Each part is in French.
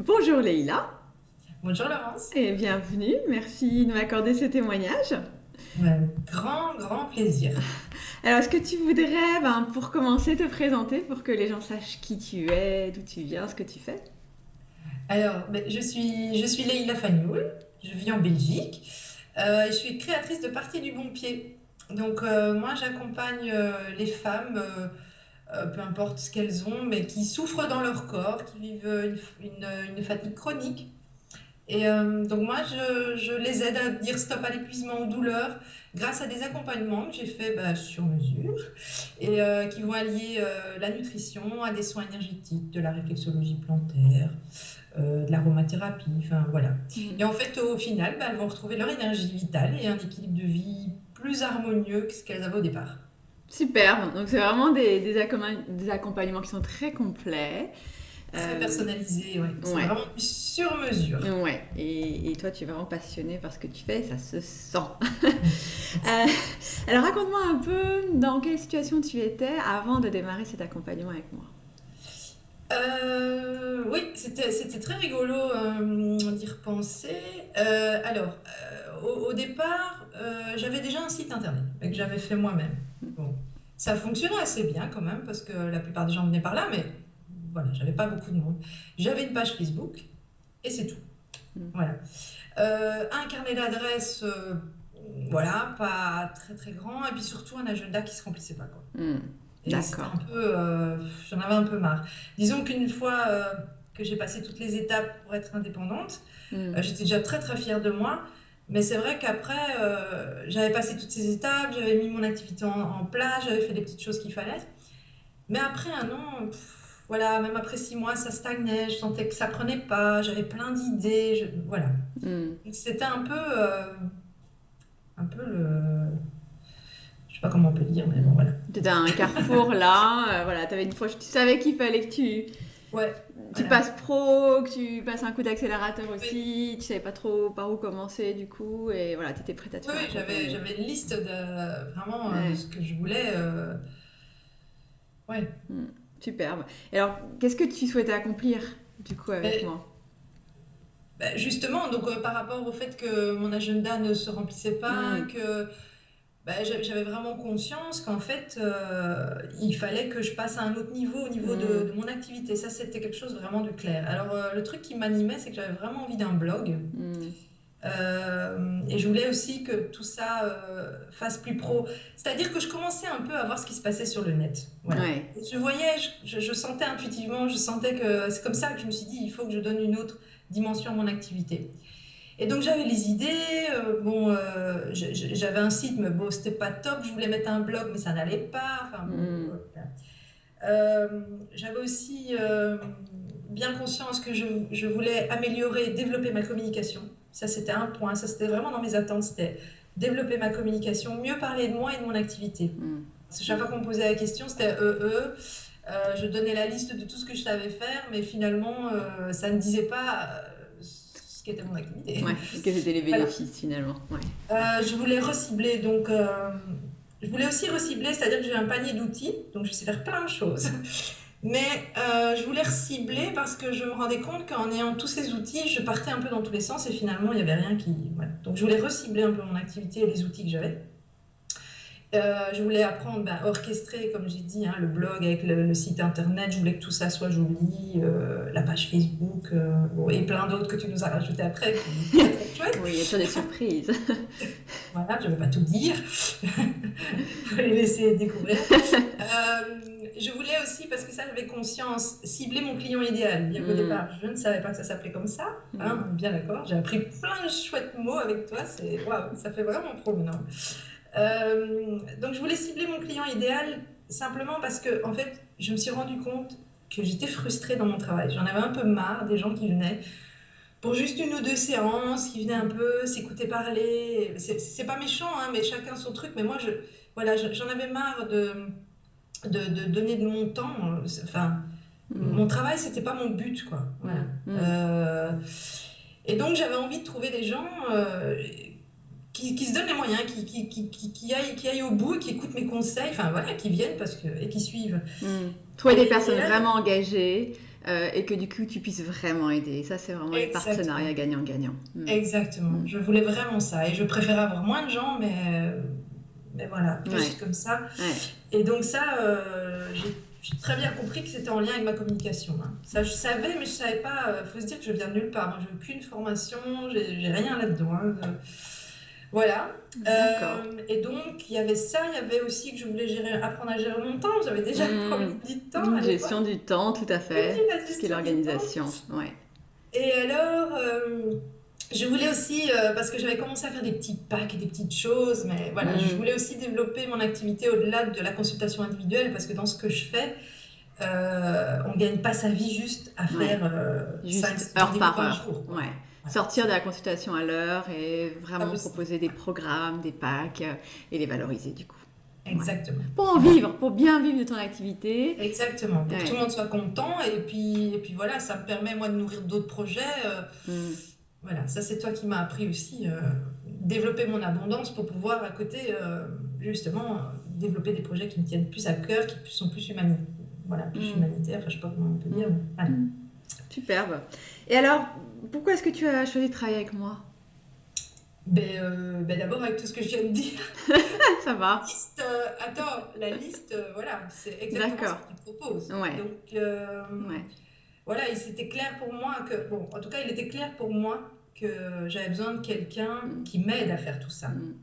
Bonjour Leïla Bonjour Laurence. et bienvenue. Merci de m'accorder ce témoignage. Grand, grand plaisir. Alors, est-ce que tu voudrais, pour commencer, te présenter pour que les gens sachent qui tu es, d'où tu viens, ce que tu fais? Alors, je suis Leïla Fagnoul, je vis en Belgique et je suis créatrice de Partie du Bon Pied. Donc, moi, j'accompagne les femmes, peu importe ce qu'elles ont, mais qui souffrent dans leur corps, qui vivent une fatigue chronique. Et donc moi, je les aide à dire stop à l'épuisement, aux douleurs, grâce à des accompagnements que j'ai fait sur mesure et qui vont allier la nutrition à des soins énergétiques, de la réflexologie plantaire, de l'aromathérapie, enfin voilà. Mm. Et en fait, au final, elles vont retrouver leur énergie vitale et un équilibre de vie plus harmonieux que ce qu'elles avaient au départ. Super, donc c'est vraiment des accompagnements qui sont très complets. Très Euh, personnalisé, ouais. C'est ouais, vraiment du sur mesure. ouais. Et toi, tu es vraiment passionné par ce que tu fais, ça se sent. Euh, alors, raconte-moi un peu dans quelle situation tu étais avant de démarrer cet accompagnement avec moi. Oui, c'était très rigolo d'y repenser. Au départ, j'avais déjà un site internet que j'avais fait moi-même. Bon, ça fonctionnait assez bien quand même parce que la plupart des gens venaient par là, mais voilà, j'avais pas beaucoup de monde. J'avais une page Facebook et c'est tout. Mm. Voilà. Un carnet d'adresses, voilà, pas très très grand, et puis surtout un agenda qui se remplissait pas, quoi. Mm. Et c'était D'accord. un peu, j'en avais un peu marre. Disons qu'une fois que j'ai passé toutes les étapes pour être indépendante, Mm. j'étais déjà très très fière de moi. Mais c'est vrai qu'après, j'avais passé toutes ces étapes, j'avais mis mon activité en place, j'avais fait les petites choses qu'il fallait. Mais après un an, voilà, même après 6 mois, ça stagnait, je sentais que ça prenait pas, j'avais plein d'idées, voilà. Mm. Donc c'était un peu le, je sais pas comment on peut dire, mais bon voilà. T'étais à un carrefour là, voilà, t'avais une fois, tu savais qu'il fallait que Ouais, tu voilà. passes pro, que tu passes un coup d'accélérateur Oui. aussi, tu savais pas trop par où commencer du coup, et voilà, t'étais prête à te Oui, faire oui, j'avais, accompagner. j'avais une liste de, vraiment de Ouais. ce que je voulais. Ouais. Mm. Superbe. Et alors, qu'est-ce que tu souhaitais accomplir du coup avec Mais moi? justement, donc par rapport au fait que mon agenda ne se remplissait pas, Mm. que j'avais vraiment conscience qu'en fait, il fallait que je passe à un autre niveau, au niveau de Mm. mon activité. Ça, c'était quelque chose vraiment de clair. Alors, le truc qui m'animait, c'est que j'avais vraiment envie d'un blog. Mm. Et je voulais aussi que tout ça fasse plus pro. C'est-à-dire que je commençais un peu à voir ce qui se passait sur le net. Voilà. Ouais. Et je voyais, je sentais intuitivement, je sentais que c'est comme ça que je me suis dit, il faut que je donne une autre dimension à mon activité. Et donc j'avais les idées, j'avais un site, mais bon, c'était pas top, je voulais mettre un blog, mais ça n'allait pas. Enfin bon, Mm. voilà. J'avais aussi bien conscience que je voulais améliorer et développer ma communication. Ça, c'était un point. Ça, c'était vraiment dans mes attentes. C'était développer ma communication, mieux parler de moi et de mon activité. Mm. Parce que chaque fois qu'on me posait la question, c'était je donnais la liste de tout ce que je savais faire, mais finalement, ça ne disait pas ce qu'était mon activité. Ouais. Et quels étaient les Voilà. bénéfices finalement? Ouais. Je voulais recibler, donc je voulais aussi recibler, c'est-à-dire que j'ai un panier d'outils, donc je sais faire plein de choses. Mais je voulais recibler parce que je me rendais compte qu'en ayant tous ces outils, je partais un peu dans tous les sens et finalement, il n'y avait rien qui... Voilà. Donc je voulais recibler un peu mon activité et les outils que j'avais. Je voulais apprendre à orchestrer, comme j'ai dit, hein, le blog avec le site internet. Je voulais que tout ça soit joli, la page Facebook, bon, et plein d'autres que tu nous as rajoutés après, qui sont très très chouettes. Oui, il y a toujours des surprises. Voilà, je ne vais pas tout dire. Il faut les laisser découvrir. Je voulais aussi, parce que ça j'avais conscience, cibler mon client idéal. Bien qu'au Mm. départ, je ne savais pas que ça s'appelait comme ça. Hein, Mm. bien d'accord. J'ai appris plein de chouettes mots avec toi. Waouh, ça fait vraiment pro maintenant. Donc je voulais cibler mon client idéal simplement parce que en fait, je me suis rendu compte que j'étais frustrée dans mon travail. J'en avais un peu marre des gens qui venaient pour juste une ou deux séances, qui venaient un peu s'écouter parler. C'est pas méchant, hein, mais chacun son truc. Mais moi, voilà, j'en avais marre de donner de mon temps. Enfin, Mm. mon travail, c'était pas mon but, quoi. Voilà. Mm. Mm. Euh, et donc, j'avais envie de trouver des gens qui se donnent les moyens, qui aillent au bout, qui écoutent mes conseils, enfin voilà, qui viennent et qui suivent. Mm. Trouver des Et personnes là, vraiment engagées, et que du coup tu puisses vraiment aider. Et ça, c'est vraiment les partenariats Exactement. gagnant-gagnant. Exactement. Mm. Je voulais vraiment ça. Et je préférais avoir moins de gens, mais voilà, plus Ouais, comme ça. ouais. Et donc ça, j'ai très bien compris que c'était en lien avec ma communication, hein. Ça, je savais, mais je savais pas. Faut se dire que je viens de nulle part. Moi, j'ai aucune formation, j'ai rien là-dedans, hein. Voilà. D'accord. Et donc, il y avait ça. Il y avait aussi que je voulais apprendre à gérer mon temps. J'avais déjà le Mm. problème du temps à Une gestion l'époque. du temps, tout à Et puis fait. la Tout ce qui est gestion du temps. l'organisation. Ouais. Et alors, je voulais aussi, parce que j'avais commencé à faire des petits packs et des petites choses, mais voilà, je Mm. voulais aussi développer mon activité au-delà de la consultation individuelle, parce que dans ce que je fais, on ne gagne pas sa vie juste à Ouais. faire cinq Juste heure rendez-vous par par heure. jour, quoi. Ouais. Voilà, Sortir de c'est la consultation à l'heure et pas vraiment possible. proposer des programmes, des packs et les valoriser du coup. Ouais. Exactement. Pour en Voilà. vivre, pour bien vivre de ton activité. Exactement. Pour que tout le Ouais. monde soit content, et puis voilà, ça me permet, moi, de nourrir d'autres projets. Mm. Voilà, ça c'est toi qui m'as appris aussi, développer mon abondance pour pouvoir à côté, justement, développer des projets qui me tiennent plus à cœur, qui sont plus voilà, plus Mm. humanitaires, enfin, je sais pas comment on peut dire, Mm. mais voilà. Mm. Superbe. Et alors, pourquoi est-ce que tu as choisi de travailler avec moi? Ben d'abord avec tout ce que je viens de dire, Ça va. la liste, voilà, c'est exactement ce D'accord. que tu proposes. Ouais. Donc, Ouais. voilà, et c'était clair pour moi que, bon, en tout cas, il était clair pour moi que j'avais besoin de quelqu'un Mm. qui m'aide à faire tout ça. Mm.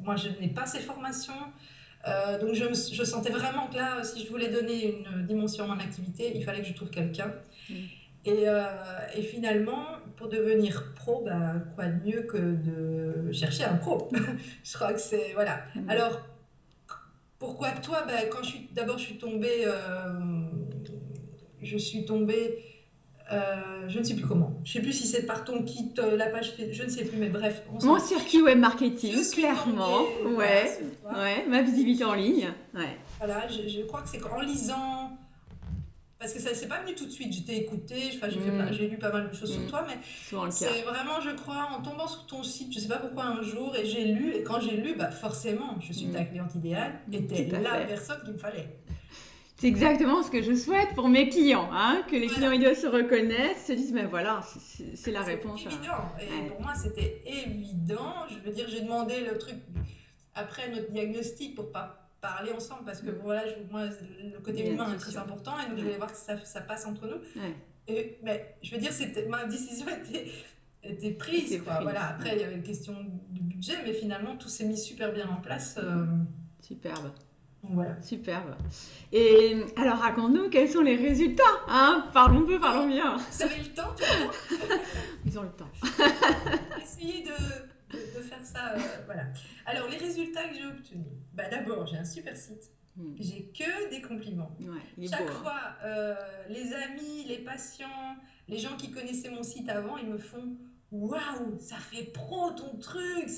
Moi, je n'ai pas ces formations, donc je sentais vraiment que là, si je voulais donner une dimension à mon activité, il fallait que je trouve quelqu'un. Mm. Et finalement, pour devenir pro, bah, quoi de mieux que de chercher un pro? Je crois que c'est, voilà. Mm. Alors, pourquoi toi? Bah, d'abord, je suis tombée, je ne sais plus comment. Je ne sais plus si c'est par ton kit, la page, je ne sais plus, mais bref, on Mon s'en circuit fiche. web Je marketing, suis clairement. tombée, voilà, Ouais. sur toi. Ouais. Ma visibilité en ligne. Ouais. Voilà, je crois que c'est qu'en lisant, parce que ça c'est pas venu tout de suite. J'étais écoutée, enfin, Mm. j'ai lu pas mal de choses sur Mm. toi, mais C'est souvent le cas. c'est vraiment, je crois, en tombant sur ton site, je sais pas pourquoi un jour, et j'ai lu, et quand j'ai lu, bah forcément, je suis ta Mm. cliente idéale, et Tout t'es à la fait. personne qu'il me fallait. C'est exactement ce que je souhaite pour mes clients, hein, que les clients Voilà. idéaux se reconnaissent, se disent, mais voilà, c'est la C'est réponse. évident. Et Ouais. pour moi, c'était évident. Je veux dire, j'ai demandé le truc après notre diagnostic pour pas parler ensemble parce que Mm. voilà, moi, le Il côté y a humain est très l'intuition. important et donc je Ouais. voulais voir que ça passe entre nous. Ouais. Mais je veux dire, ma décision était Et t'es prise, quoi. Voilà. prise. Après, Ouais. il y avait une question de budget, mais finalement, tout s'est mis super bien en place. Superbe. Donc voilà. Superbe. Et alors, raconte-nous quels sont les résultats, hein. Parlons peu, parlons Oh, bien. vous avez le temps, tu as le temps? Ils ont le temps. Essayez de faire ça. Voilà. Alors, les résultats que j'ai obtenus. Bah, d'abord, j'ai un super site. Mm. J'ai que des compliments. Ouais, il est beau, Chaque hein. fois, les amis, les patients, les gens qui connaissaient mon site avant, ils me font waouh, ça fait pro ton truc,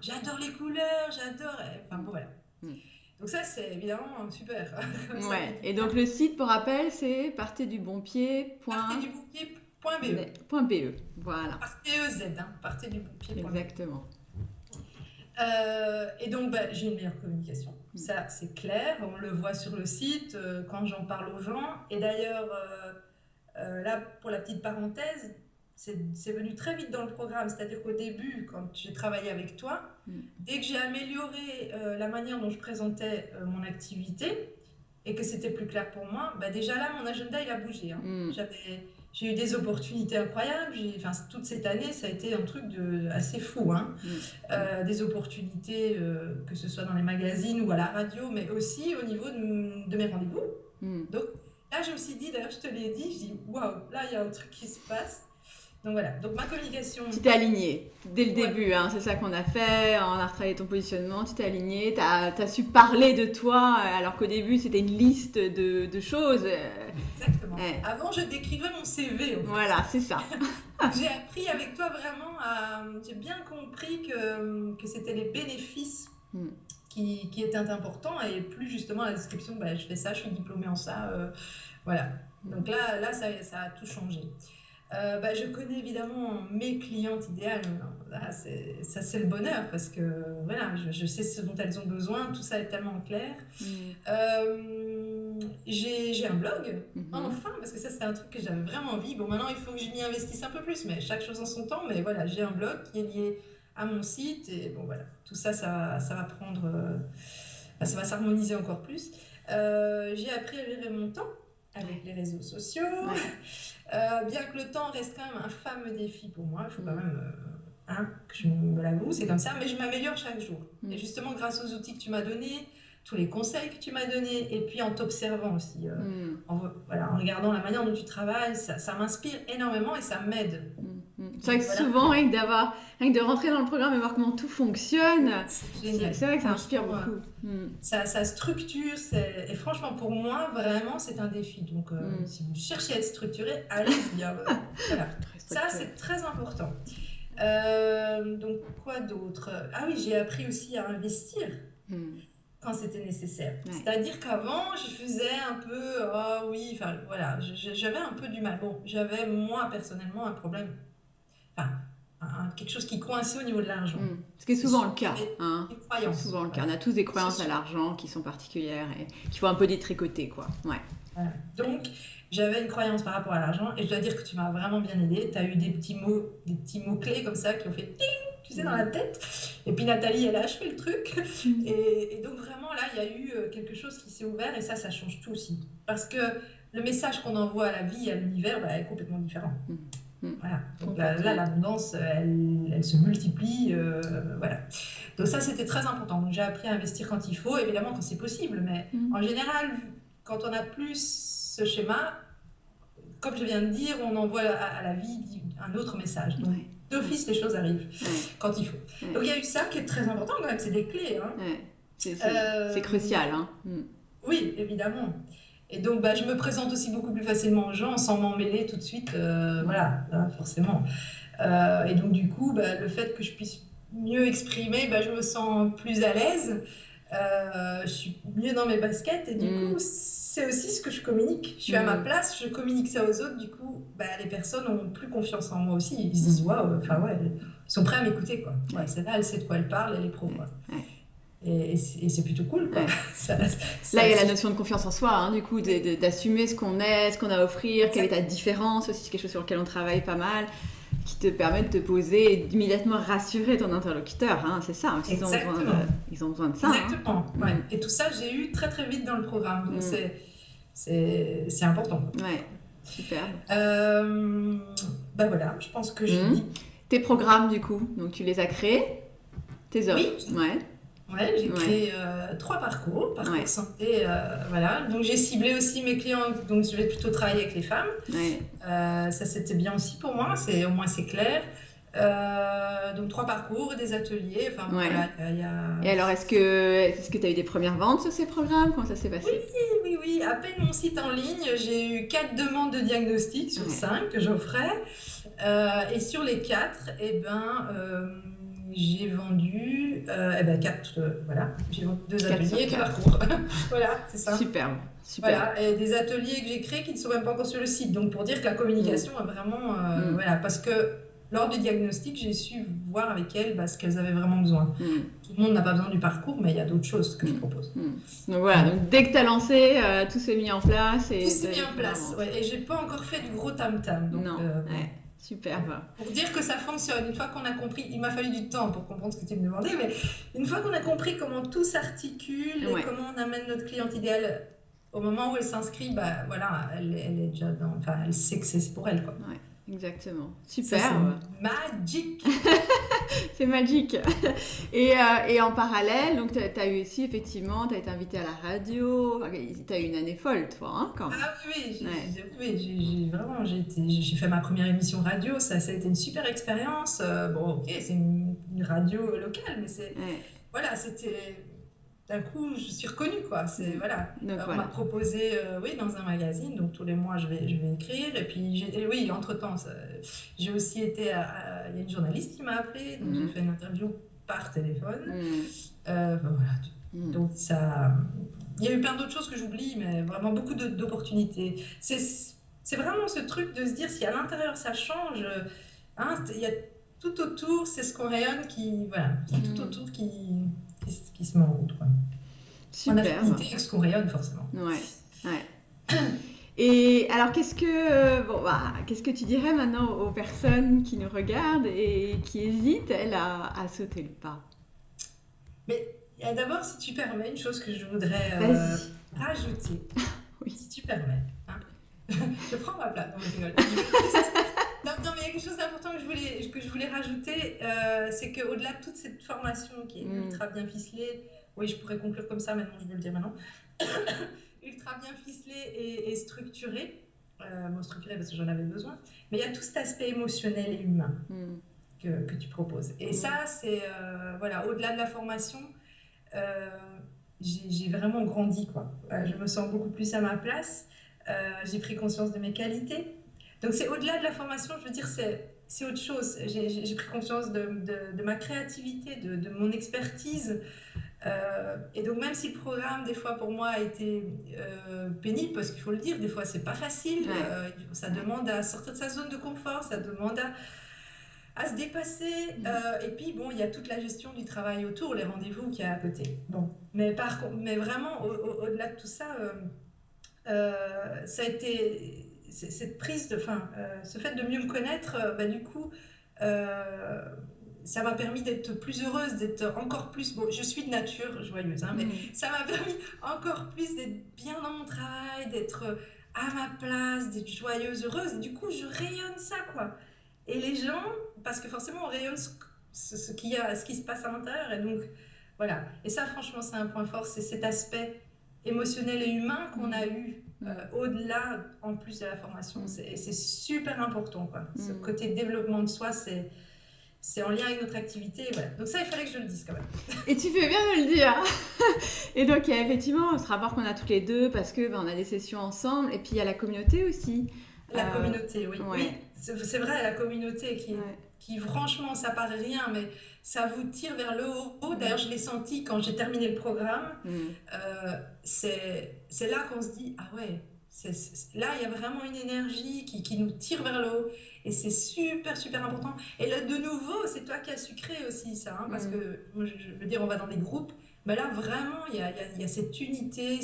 j'adore les couleurs, j'adore. Enfin bon, voilà. Mm. Donc, ça, c'est évidemment super. Comme ça, Ouais. Et résultat. donc, le site, pour rappel, c'est partezdubontpied.be. Voilà. Partez EZ, hein, partezduboutpied.be. Exactement. Et donc, bah, j'ai une meilleure communication. Ça, c'est clair. On le voit sur le site quand j'en parle aux gens. Et d'ailleurs, là, pour la petite parenthèse, c'est venu très vite dans le programme. C'est-à-dire qu'au début, quand j'ai travaillé avec toi, Mm. dès que j'ai amélioré la manière dont je présentais mon activité et que c'était plus clair pour moi, bah déjà là, mon agenda, il a bougé, hein. Mm. J'ai eu des opportunités incroyables. Enfin, toute cette année, ça a été un truc assez fou, hein. Mm. Des opportunités, que ce soit dans les magazines ou à la radio, mais aussi au niveau de mes rendez-vous. Mm. Donc là, je me suis dit, d'ailleurs, je te l'ai dit, je dis, waouh, là, il y a un truc qui se passe. Donc voilà, donc ma communication, Tu t'es aligné dès le ouais, début, hein, c'est ça qu'on a fait, on a retravaillé ton positionnement, tu t'es aligné, t'as su parler de toi, alors qu'au début c'était une liste de choses. exactement. Ouais. Avant, je décrivais mon CV, en fait. Voilà, c'est ça. J'ai appris avec toi vraiment j'ai bien compris que c'était les bénéfices Mm. qui étaient importants et plus justement la description, bah, je fais ça, je suis diplômée en ça, voilà. Donc là ça a tout changé. Bah, je connais évidemment mes clientes idéales. Là, ça, c'est le bonheur parce que voilà, je sais ce dont elles ont besoin. Tout ça est tellement clair. Mm. j'ai un blog, Mhm. enfin, parce que ça, c'était un truc que j'avais vraiment envie. Bon, maintenant, il faut que je m'y investisse un peu plus, mais chaque chose en son temps. Mais voilà, j'ai un blog qui est lié à mon site. Et bon, voilà, tout ça, ça va prendre, ça va s'harmoniser encore plus. J'ai appris à gérer mon temps avec les réseaux sociaux. Ouais. Bien que le temps reste quand même un fameux défi pour moi, il faut quand Mm. même que je me l'avoue, c'est comme ça, mais je m'améliore chaque jour. Et Mm. justement, grâce aux outils que tu m'as donnés, tous les conseils que tu m'as donnés, et puis en t'observant aussi, Mm. voilà, en regardant la manière dont tu travailles, ça m'inspire énormément et ça m'aide. C'est vrai Donc que voilà, souvent, rien que de rentrer dans le programme et voir comment tout fonctionne, c'est c'est génial. c'est vrai que ça inspire Franchement, beaucoup. Mm. ça structure, et franchement, pour moi, vraiment, c'est un défi. Donc, Mm. si vous cherchez à être structuré, allez-y, hein, voilà. Très Ça, structuré. c'est très important. Donc, quoi d'autre? Ah oui, j'ai appris aussi à investir Mm. quand c'était nécessaire. Ouais. C'est-à-dire qu'avant, je faisais un peu, ah oui, enfin voilà, j'avais un peu du mal. Bon, j'avais moi personnellement un problème, enfin, quelque chose qui coinçait au niveau de l'argent. Ce qui est C'est souvent sûr. le cas, Et hein. une C'est croyance, souvent le cas. voilà. On a tous des C'est croyances à sûr. l'argent qui sont particulières et qu'il faut un peu détricoter, quoi. Ouais. Voilà. Donc, j'avais une croyance par rapport à l'argent et je dois dire que tu m'as vraiment bien aidé. Tu as eu des petits mots clés comme ça qui ont fait ting, tu sais, dans la Mm. tête. Et puis Nathalie, elle a achevé le truc. Mm. Et donc, vraiment, là, il y a eu quelque chose qui s'est ouvert et ça change tout aussi. Parce que le message qu'on envoie à la vie, à l'univers, bah, est complètement différent. Mm. Mm. Voilà. Donc là, Complètement. l'abondance, elle se multiplie. Voilà. Donc ça, c'était très important. Donc j'ai appris à investir quand il faut, évidemment quand c'est possible. Mais Mm. en général, quand on a plus ce schéma, comme je viens de dire, on envoie à la vie un autre message. Donc Ouais. Ouais. d'office, les choses arrivent Ouais. quand il faut. Donc Ouais. il y a eu ça qui est très important quand même. C'est des clés, hein. Ouais. C'est Euh, crucial, hein. Mm. oui, évidemment. Et donc, bah, je me présente aussi beaucoup plus facilement aux gens sans m'en mêler tout de suite. Mm. Voilà, hein, forcément. Et donc, du coup, bah, le fait que je puisse mieux exprimer, bah, je me sens plus à l'aise. Je suis mieux dans mes baskets. Et du coup, Mm. c'est aussi ce que je communique. Je suis à ma Mm. place, je communique ça aux autres. Du coup, bah, les personnes ont plus confiance en moi aussi. Ils se disent, Mm. waouh, enfin ouais, ils sont prêts à m'écouter, quoi. Ouais, Ouais. celle-là, elle sait de quoi elle parle, elle est pro, Ouais. quoi. Ouais. Et c'est plutôt cool, quoi. Ouais. Ça, Là, il y a la ça, notion de confiance en soi, hein, du coup, d'assumer ce qu'on est, ce qu'on a à offrir, quelle est ta exact. différence aussi, c'est quelque chose sur lequel on travaille pas mal, qui te permet de te poser et d'immédiatement rassurer ton interlocuteur, hein, c'est ça, parce qu'ils ont Exactement. ils ont besoin de ça. Hein. Exactement. Ouais. Mm. Et tout ça, j'ai eu très très vite dans le programme. Donc Mm. c'est important. Ouais, superbe. Euh, bah voilà, je pense que j'ai Mm. dit. Tes programmes, du coup, donc tu les as créés, tes offres, Oui, ouais, ouais, j'ai ouais, créé 3 parcours. Parcours ouais, santé, voilà. Donc j'ai ciblé aussi mes clients. Donc je vais plutôt travailler avec les femmes. ouais, Ça c'était bien aussi pour moi. Au moins c'est clair. Donc 3 parcours, des ateliers. Enfin bon, ouais. voilà, il y a. Et alors, est-ce que tu as eu des premières ventes sur ces programmes? Comment ça s'est Oui, passé? oui, oui. À peine mon site en ligne, j'ai eu 4 demandes de diagnostic sur Ouais, 5 que j'offrais. Et sur les 4, eh ben, j'ai vendu 4, voilà. J'ai vendu 2 4 ateliers sur et 2 4. parcours. Voilà, c'est ça. Superbe, superbe. Voilà, et des ateliers que j'ai créés qui ne sont même pas encore sur le site. Donc pour dire que la Mm. communication a vraiment, Mm. voilà, parce que lors du diagnostic, j'ai su voir avec elles ce qu'elles avaient vraiment besoin. Mm. Tout le monde n'a pas besoin du parcours, mais il y a d'autres choses que je Mm. propose. Mm. Donc voilà, Voilà. donc dès que tu as lancé, tout s'est mis en place Tout et tu s'est as mis les en premières place, ventes. ouais, et j'ai pas encore fait du gros tam-tam. Donc, Non, bon. ouais, superbe. Pour dire que ça fonctionne, une fois qu'on a compris, il m'a fallu du temps pour comprendre ce que tu me demandais, mais une fois qu'on a compris comment tout s'articule et Ouais, comment on amène notre cliente idéale au moment où elle s'inscrit, bah voilà, elle est déjà dans, enfin, elle sait que c'est pour elle, quoi. ouais, exactement. Ça, c'est Superbe. magique. C'est magique. Et en parallèle, donc tu as eu aussi, effectivement, tu as été invité à la radio. Tu as eu une année folle, toi, hein, quand même. Ah oui, Ouais. vraiment, j'ai fait ma première émission radio, ça a été une super expérience. Bon, ok, c'est une radio locale, mais Ouais. voilà, c'était, d'un coup, je suis reconnue, quoi. Mm. Voilà. Donc On m'a voilà. proposé, oui, dans un magazine, donc tous les mois, je vais écrire. Et puis, et oui, entre-temps, j'ai aussi été il y a une journaliste qui m'a appelée, donc j'ai Mm. fait une interview par téléphone. Mm. Enfin, voilà. Mm. Donc, il y a eu plein d'autres choses que j'oublie, mais vraiment beaucoup d'opportunités. C'est vraiment ce truc de se dire, si à l'intérieur ça change, hein, il y a tout autour, c'est ce qu'on rayonne qui, voilà, il y a tout Mm. autour qui se met en route, quoi. En Superbe. affinité avec ce qu'on rayonne, forcément. Ouais. Ouais. Et alors, qu'est-ce que tu dirais maintenant aux personnes qui nous regardent et qui hésitent, elles, à sauter le pas? Mais il y a d'abord, si tu permets, une chose que je voudrais Vas-y. rajouter, Oui. si tu permets. Hein. Je prends ma place. Non, mais je rigole. Je voulais juste- Non, non, mais il y a quelque chose d'important que je voulais rajouter, c'est qu'au-delà de toute cette formation qui est Mm, ultra bien ficelée, oui, je pourrais conclure comme ça, maintenant, je veux le dire maintenant, ultra bien ficelée et structurée, bon, structurée parce que j'en avais besoin, mais il y a tout cet aspect émotionnel et humain mm, que tu proposes. Et mm, ça, c'est, voilà, au-delà de la formation, euh, j'ai vraiment grandi, quoi. Je mm, me sens beaucoup plus à ma place. J'ai pris conscience de mes qualités. Donc c'est au-delà de la formation, je veux dire, c'est autre chose. J'ai pris conscience de ma créativité, de mon expertise. Et donc même si le programme, des fois, pour moi, a été pénible, parce qu'il faut le dire, des fois, c'est pas facile. ouais, Ça ouais. demande à sortir de sa zone de confort, ça demande à se dépasser. Mm, Et puis, bon, il y a toute la gestion du travail autour, les rendez-vous qu'il y a à côté. Bon. Mais, par contre, mais vraiment, au-delà de tout ça, ça a été cette prise de, enfin, ce fait de mieux me connaître, bah, du coup, euh, ça m'a permis d'être plus heureuse, d'être encore plus. Bon, je suis de nature joyeuse, hein, mais mm, ça m'a permis encore plus d'être bien dans mon travail, d'être à ma place, d'être joyeuse, heureuse. Et du coup, je rayonne ça, quoi. Et les gens, parce que forcément, on rayonne ce qui se passe à l'intérieur. Et donc, voilà. Et ça, franchement, c'est un point fort, c'est cet aspect émotionnel et humain qu'on a mm, eu mm, au-delà, en plus de la formation. mm, Et c'est super important, quoi. Ce mm. côté développement de soi, c'est en lien avec notre activité. Et voilà. Donc ça, il fallait que je le dise quand même. Et tu fais bien de le dire. Et donc, il y a effectivement ce rapport qu'on a toutes les deux parce que on a des sessions ensemble. Et puis, il y a la communauté aussi. La communauté, oui. Ouais, Oui, c'est vrai, la communauté ouais. qui, franchement, ça paraît rien, mais ça vous tire vers le haut. D'ailleurs, Mm, je l'ai senti quand j'ai terminé le programme. mm, C'est là qu'on se dit, ah ouais, là, il y a vraiment une énergie qui nous tire vers le haut. Et c'est super, super important. Et là, de nouveau, c'est toi qui as su créer aussi ça, hein, parce mm, que, moi, je veux dire, on va dans des groupes, mais là, vraiment, il y a cette unité,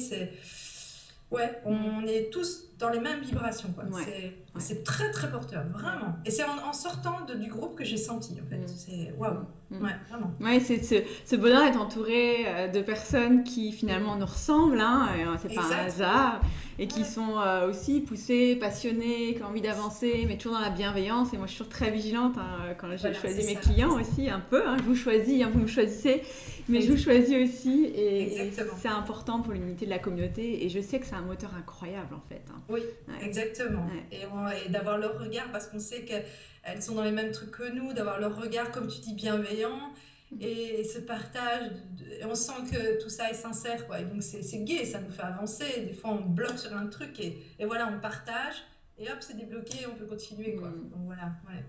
ouais, mm. on est tous dans les mêmes vibrations, quoi. Ouais, ouais, C'est très, très porteur, ouais. vraiment. Et c'est en sortant du groupe que j'ai senti, en fait. Mm, C'est waouh, mm, mm. ouais, vraiment. Ouais, c'est ce bonheur d'être entouré de personnes qui finalement nous ressemblent, hein, et, c'est pas un Exact. hasard, et qui Ouais. sont aussi poussées, passionnées, qui ont envie d'avancer, mais toujours dans la bienveillance. Et moi, je suis toujours très vigilante quand je Voilà, c'est choisis mes ça, clients c'est ça. aussi, un peu. Hein, je vous choisis, hein, vous me choisissez, mais je vous Ex- choisis aussi, et Exactement. c'est important pour l'unité de la communauté. Et je sais que c'est un moteur incroyable, en fait. Hein. Oui, Ouais, exactement. ouais. Et d'avoir leur regard, parce qu'on sait qu'elles sont dans les mêmes trucs que nous, d'avoir leur regard, comme tu dis, bienveillant, et ce partage, et on sent que tout ça est sincère, quoi. Et donc c'est gai, ça nous fait avancer. Des fois, on bloque sur un truc, et voilà, on partage, et hop, c'est débloqué, on peut continuer, quoi. Mm, Donc voilà, ouais,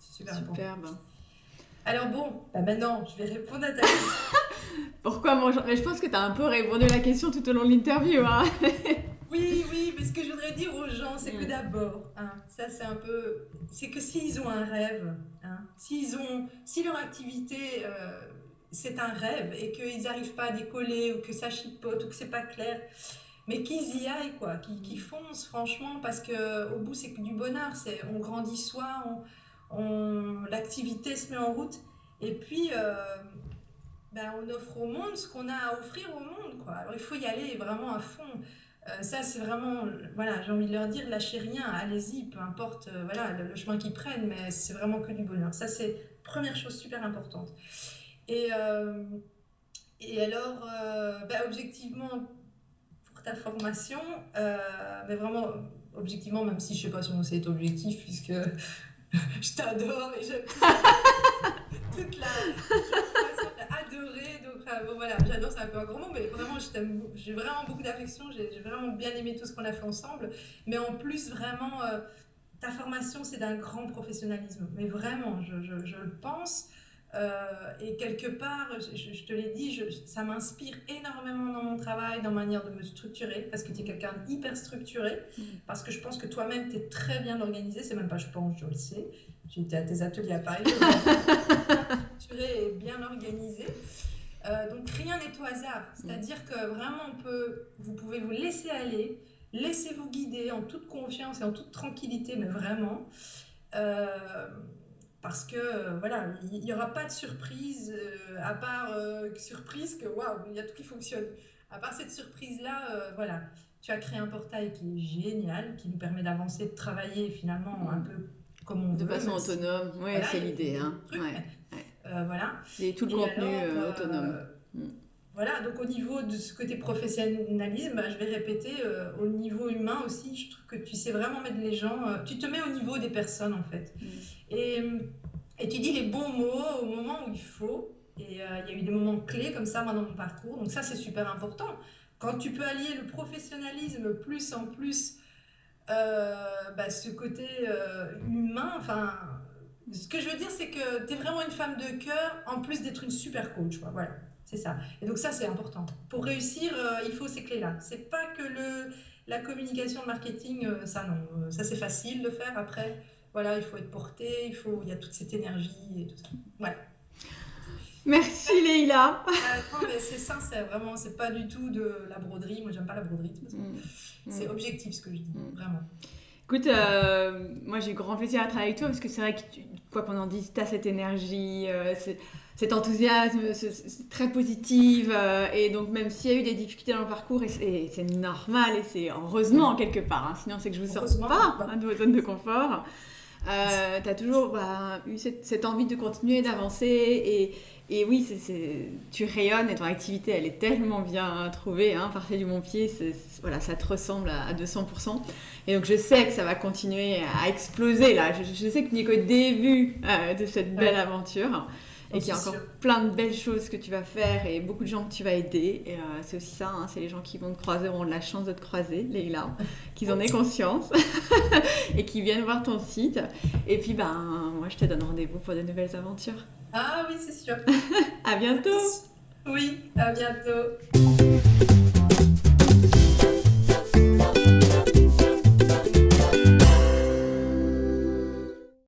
c'est super important. superbe. Alors bon, bah maintenant, je vais répondre à ta question. Pourquoi manger? Mais je pense que tu as un peu répondu à la question tout au long de l'interview. Hein. Oui, oui, mais ce que je voudrais dire aux gens, c'est que Mm, d'abord, hein, ça c'est un peu, c'est que s'ils ont un rêve, hein, si leur activité c'est un rêve et qu'ils n'arrivent pas à décoller ou que ça chipote ou que c'est pas clair, mais qu'ils y aillent quoi, qu'ils foncent franchement parce que au bout c'est que du bonheur, c'est on grandit soi, l'activité se met en route et puis ben, on offre au monde ce qu'on a à offrir au monde, quoi. Alors il faut y aller vraiment à fond. Ça, c'est vraiment, voilà, j'ai envie de leur dire, lâchez rien, allez-y, peu importe, voilà, le chemin qu'ils prennent, mais c'est vraiment que du bonheur. Ça, c'est première chose super importante. Et, euh, et alors, ben, objectivement, pour ta formation, mais vraiment, objectivement, même si je sais pas si on sait être objectif, puisque je t'adore et j'aime toute la formation, j'ai adoré. Donc, enfin, bon, voilà, j'adore, c'est un peu un grand mot, mais vraiment, je t'aime, j'ai vraiment beaucoup d'affection. J'ai vraiment bien aimé tout ce qu'on a fait ensemble. Mais en plus, vraiment, ta formation, c'est d'un grand professionnalisme. Mais vraiment, je le pense. Et quelque part, je te l'ai dit, ça m'inspire énormément dans mon travail, dans ma manière de me structurer, parce que tu es quelqu'un d'hyper structuré, mm, parce que je pense que toi-même, tu es très bien organisé, c'est même pas je pense, je le sais. J'ai été à tes ateliers à Paris, structuré et bien organisé. Donc rien n'est au hasard. C'est-à-dire que vraiment, vous pouvez vous laisser aller, laissez-vous guider en toute confiance et en toute tranquillité, mais vraiment. Euh, Parce que voilà, il n'y aura pas de surprise, à part surprise que waouh, il y a tout qui fonctionne. À part cette surprise-là, voilà, tu as créé un portail qui est génial, qui nous permet d'avancer, de travailler finalement un Mm. peu comme on De veut, façon même si autonome, ouais, voilà, c'est il y a l'idée, des hein. trucs, Ouais, mais ouais. voilà. Et tout le Et contenu alors, autonome. Mm. voilà, donc au niveau de ce côté professionnalisme, bah, je vais répéter, au niveau humain aussi, je trouve que tu sais vraiment mettre les gens, tu te mets au niveau des personnes en fait. Mm. Et, et tu dis les bons mots au moment où il faut. Et il y a eu des moments clés comme ça, moi, dans mon parcours. Donc ça, c'est super important. Quand tu peux allier le professionnalisme plus en plus bah, ce côté humain, enfin, ce que je veux dire, c'est que tu es vraiment une femme de cœur, en plus d'être une super coach, quoi. Voilà, c'est ça. Et donc ça, c'est important. Pour réussir, il faut ces clés-là. C'est pas que la communication, le marketing, ça non. Ça, c'est facile de faire. Après, voilà, il faut être porté, il y a toute cette énergie et tout ça. Voilà. Merci Leïla. Non, mais c'est sincère, vraiment, c'est pas du tout de la broderie. Moi, j'aime pas la broderie, de toute façon. Mm. C'est Mm. objectif ce que je dis, Mm. vraiment. Écoute, moi j'ai eu grand plaisir à travailler avec toi parce que c'est vrai que quoi qu'on en dise, tu as cette énergie, cet enthousiasme, c'est très positive. Et donc, même s'il y a eu des difficultés dans le parcours, et c'est normal et c'est heureusement quelque part, hein, sinon c'est que je vous sors Heureusement, pas bah, de vos zones de confort. Tu as toujours eu cette envie de continuer, d'avancer. Et oui, tu rayonnes et ton activité, elle est tellement bien trouvée. Hein, Parfait du Bon-Pied, voilà, ça te ressemble à 200%. Et donc, je sais que ça va continuer à exploser. Là. Je sais que tu n'es qu'au début de cette belle ouais, aventure. Et j'en qu'il y suis a encore sûre. plein de belles choses que tu vas faire et beaucoup de gens que tu vas aider. Et c'est aussi ça, hein, c'est les gens qui vont te croiser, auront de la chance de te croiser, Leïla, qu'ils en aient conscience et qui viennent voir ton site. Et puis, moi, je te donne rendez-vous pour de nouvelles aventures. Ah oui, c'est sûr. À bientôt! Oui, à bientôt.